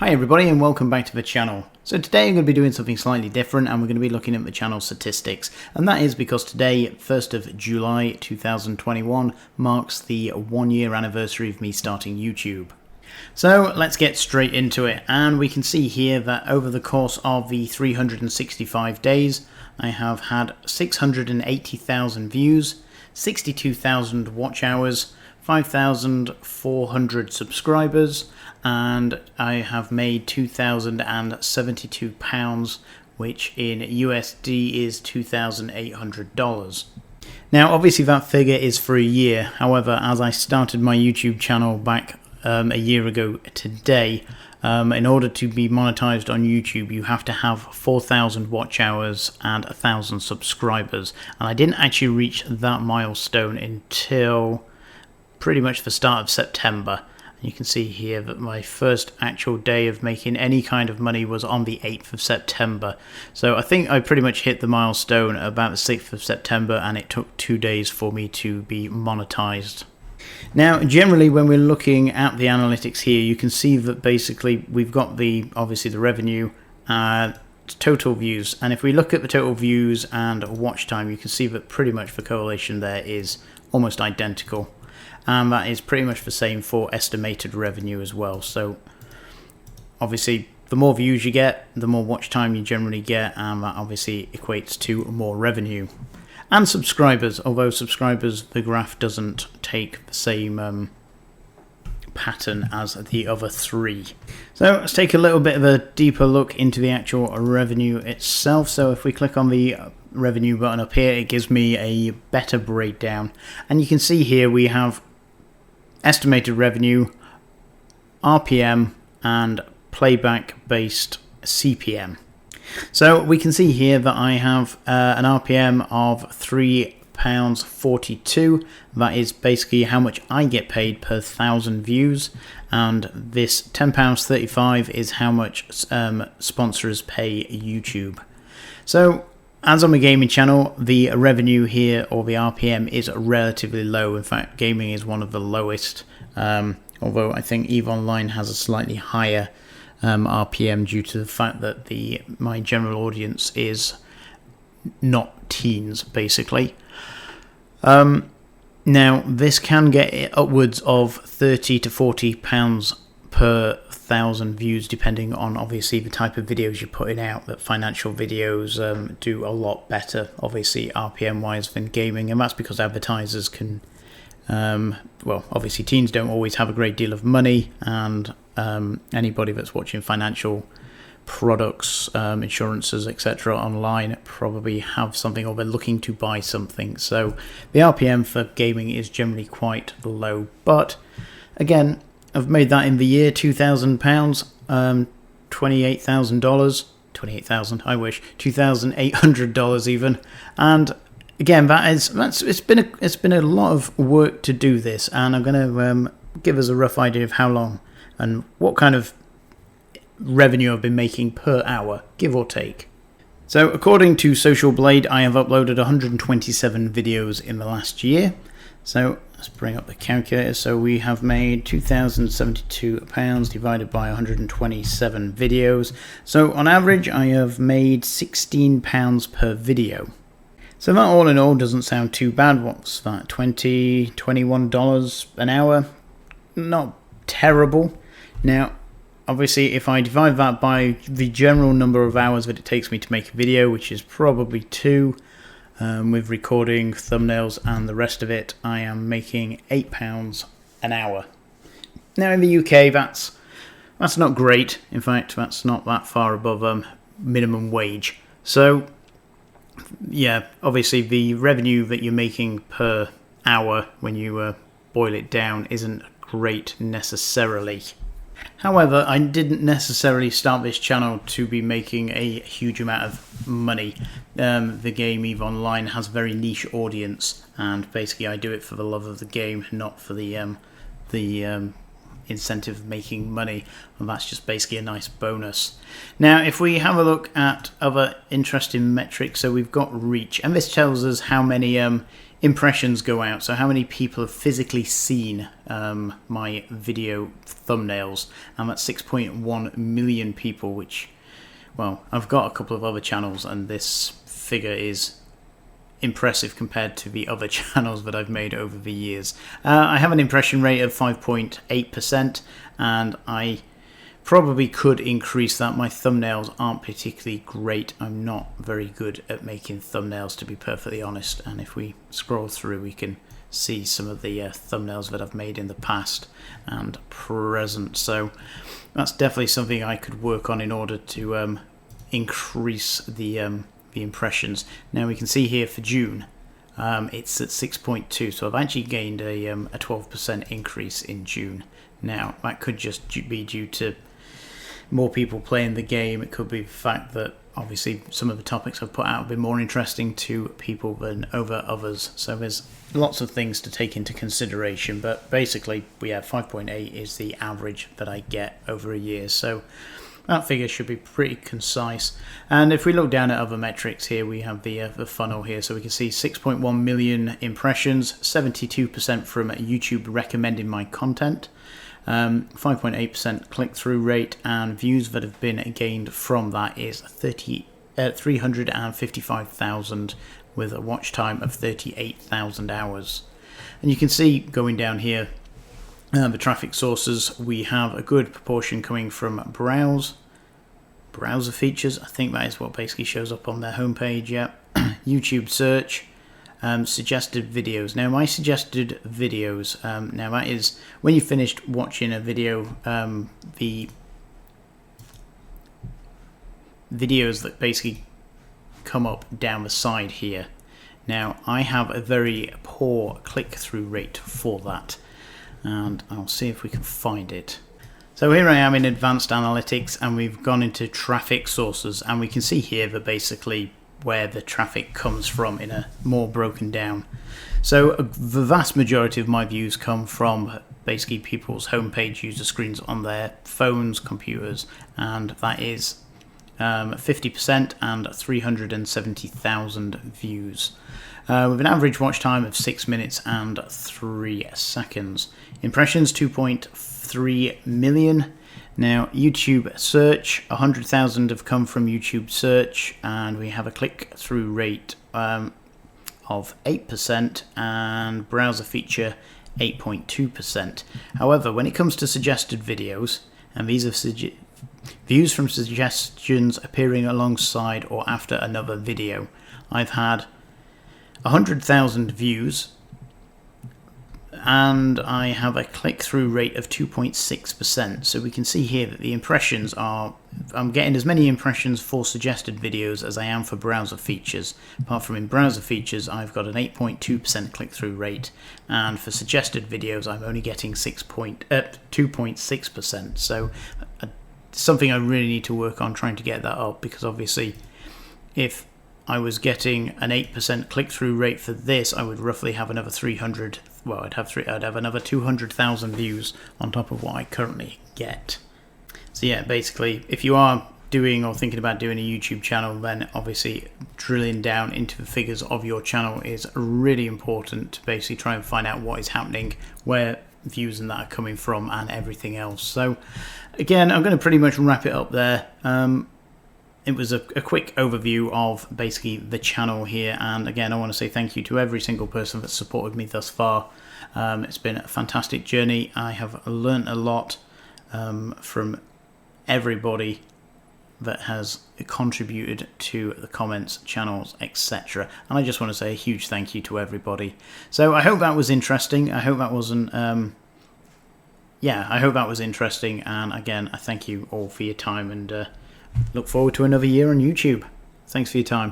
Hi everybody and welcome back to the channel. So today I'm going to be doing something slightly different and we're going to be looking at the channel statistics, and that is because today, 1st of July 2021, marks the 1-year anniversary of me starting YouTube. So let's get straight into it, and we can see here that over the course of the 365 days I have had 680,000 views, 62,000 watch hours, 5,400 subscribers, and I have made £2,072, which in USD is $2,800. Now obviously that figure is for a year, however as I started my YouTube channel back a year ago today, in order to be monetized on YouTube you have to have 4,000 watch hours and 1,000 subscribers, and I didn't actually reach that milestone until pretty much the start of September. You can see here that my first actual day of making any kind of money was on the 8th of September. So I think I pretty much hit the milestone about the 6th of September, and it took 2 days for me to be monetized. Now generally when we're looking at the analytics here, you can see that basically we've got obviously the revenue, total views, and if we look at the total views and watch time, you can see that pretty much the correlation there is almost identical. And that is pretty much the same for estimated revenue as well. So obviously the more views you get, the more watch time you generally get, and that obviously equates to more revenue. And subscribers, although subscribers, the graph doesn't take the same pattern as the other three. So let's take a little bit of a deeper look into the actual revenue itself. So if we click on the revenue button up here, it gives me a better breakdown, and you can see here we have estimated revenue, RPM, and playback based CPM. So we can see here that I have an RPM of £3.42. that is basically how much I get paid per 1,000 views, and this £10.35 is how much sponsors pay YouTube. So as I'm a gaming channel, the revenue here, or the RPM, is relatively low. In fact, gaming is one of the lowest, although I think EVE Online has a slightly higher RPM due to the fact that my general audience is not teens, basically. Now, this can get upwards of £30 to £40 per 1,000 views, depending on obviously the type of videos you're putting out. That financial videos do a lot better, obviously RPM wise, than gaming, and that's because advertisers can well, obviously teens don't always have a great deal of money, and anybody that's watching financial products, insurances, etc. online probably have something, or they're looking to buy something, so the RPM for gaming is generally quite low. But again, I've made that in the year, £2,000, $28,000, 28,000, I wish, $2,800 even. And again, it's been a lot of work to do this, and I'm going to give us a rough idea of how long and what kind of revenue I've been making per hour, give or take. So according to Social Blade, I have uploaded 127 videos in the last year. So let's bring up the calculator. So we have made £2,072 divided by 127 videos. So on average, I have made £16 per video. So that all in all doesn't sound too bad. What's that, $20, $21 an hour? Not terrible. Now, obviously, if I divide that by the general number of hours that it takes me to make a video, which is probably 2, with recording, thumbnails, and the rest of it, I am making £8 an hour. Now in the UK, that's not great. In fact, that's not that far above minimum wage. So yeah, obviously the revenue that you're making per hour when you boil it down isn't great necessarily. However, I didn't necessarily start this channel to be making a huge amount of money. The game EVE Online has a very niche audience, and basically I do it for the love of the game, not for the incentive of making money, and that's just basically a nice bonus. Now if we have a look at other interesting metrics, so we've got reach, and this tells us how many impressions go out, so how many people have physically seen my video thumbnails, and that's 6.1 million people, which, well, I've got a couple of other channels and this figure is impressive compared to the other channels that I've made over the years. I have an impression rate of 5.8%, and I probably could increase that. My thumbnails aren't particularly great. I'm not very good at making thumbnails, to be perfectly honest, and if we scroll through we can see some of the thumbnails that I've made in the past and present, so that's definitely something I could work on in order to increase the impressions. Now we can see here for June it's at 6.2, so I've actually gained a 12% increase in June. Now that could just be due to more people playing the game. It could be the fact that obviously some of the topics I've put out have been more interesting to people than over others, so there's lots of things to take into consideration, but basically we have 5.8 is the average that I get over a year, so that figure should be pretty concise. And if we look down at other metrics here, we have the funnel here, so we can see 6.1 million impressions, 72% from YouTube recommending my content, 5.8% click-through rate, and views that have been gained from that is 355,000 with a watch time of 38,000 hours. And you can see going down here the traffic sources, we have a good proportion coming from browser features. I think that is what basically shows up on their homepage. Yeah, YouTube search, suggested videos. Now my suggested videos, now that is when you finished watching a video, the videos that basically come up down the side here. Now I have a very poor click-through rate for that, and I'll see if we can find it. So here I am in advanced analytics, and we've gone into traffic sources, and we can see here that basically where the traffic comes from in a more broken down. So the vast majority of my views come from basically people's homepage user screens on their phones, computers, and that is 50% and 370,000 views. With an average watch time of 6 minutes and 3 seconds. Impressions 2.3 million. Now YouTube search, 100,000 have come from YouTube search, and we have a click-through rate of 8%, and browser feature 8.2%. However, when it comes to suggested videos, and these are views from suggestions appearing alongside or after another video, I've had 100,000 views, and I have a click-through rate of 2.6%. So we can see here that the impressions are, I'm getting as many impressions for suggested videos as I am for browser features. Apart from in browser features, I've got an 8.2% click-through rate, and for suggested videos I'm only getting 2.6%. So something I really need to work on, trying to get that up, because obviously if I was getting an 8% click-through rate for this, I would roughly have another 300. Well, I'd have another 200,000 views on top of what I currently get. So yeah, basically, if you are doing or thinking about doing a YouTube channel, then obviously drilling down into the figures of your channel is really important to basically try and find out what is happening, where views and that are coming from, and everything else. So again, I'm going to pretty much wrap it up there. It was a quick overview of basically the channel here, and again I want to say thank you to every single person that's supported me thus far. It's been a fantastic journey. I have learnt a lot from everybody that has contributed to the comments, channels, etc. And I just want to say a huge thank you to everybody. So I hope that was interesting. I hope that wasn't I hope that was interesting, and again I thank you all for your time, and look forward to another year on YouTube. Thanks for your time.